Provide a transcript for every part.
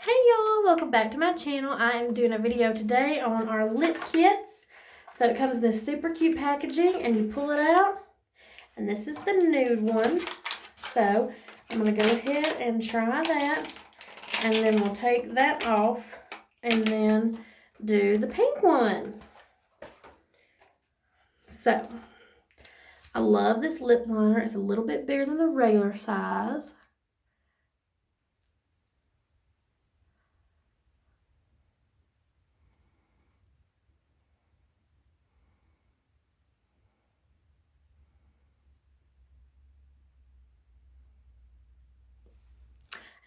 Hey y'all, welcome back to my channel. I am doing a video today on our lip kits. So it comes in this super cute packaging and you pull it out. And this is the nude one. So I'm going to go ahead and try that. And then we'll take that off and then do the pink one. So I love this lip liner. It's a little bit bigger than the regular size.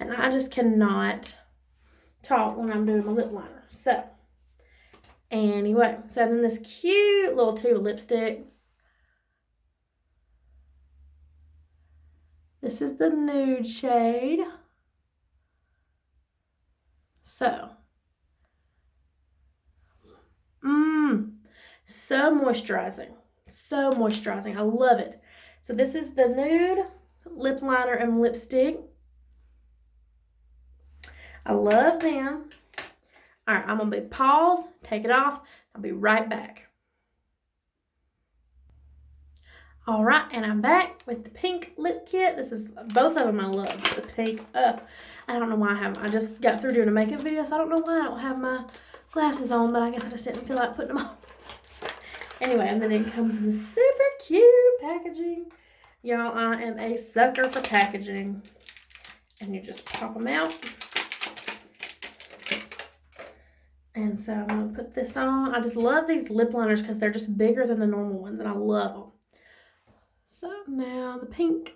And I just cannot talk when I'm doing my lip liner. So, anyway, so then this cute little tube of lipstick. This is the nude shade. So, so moisturizing. So moisturizing. I love it. So this is the nude lip liner and lipstick. I love them. All right, I'm going to pause, take it off. I'll be right back. All right, and I'm back with the pink lip kit. This is, both of them I love, the pink. I don't know why I haven't. I just got through doing a makeup video, so I don't know why I don't have my glasses on, but I guess I just didn't feel like putting them on. Anyway, and then it comes in super cute packaging. Y'all, I am a sucker for packaging. And you just pop them out. And so I'm going to put this on. I just love these lip liners because they're just bigger than the normal ones, and I love them. So now the pink.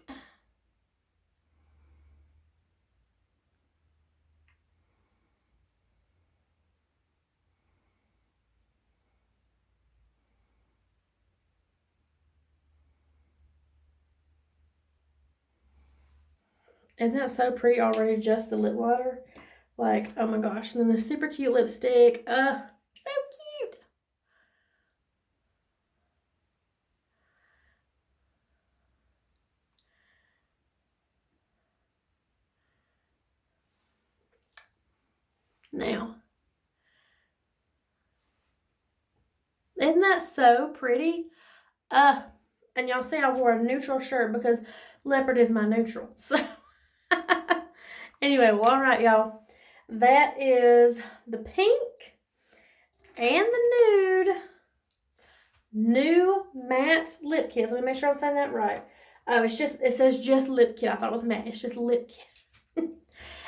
Isn't that so pretty already, just the lip liner? Like, oh my gosh. And then the super cute lipstick. So cute. Now, isn't that so pretty? And y'all see I wore a neutral shirt because leopard is my neutral. So, anyway, well, all right, y'all. That is the pink and the new matte lip kit. Let me make sure I'm saying that right. Oh, it says just lip kit. I thought it was matte. It's just lip kit.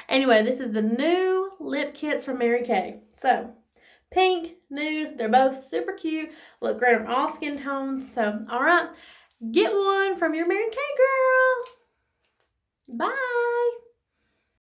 Anyway, this is the new lip kits from Mary Kay. So, pink, nude, they're both super cute. Look great on all skin tones. So, all right, get one from your Mary Kay girl. Bye.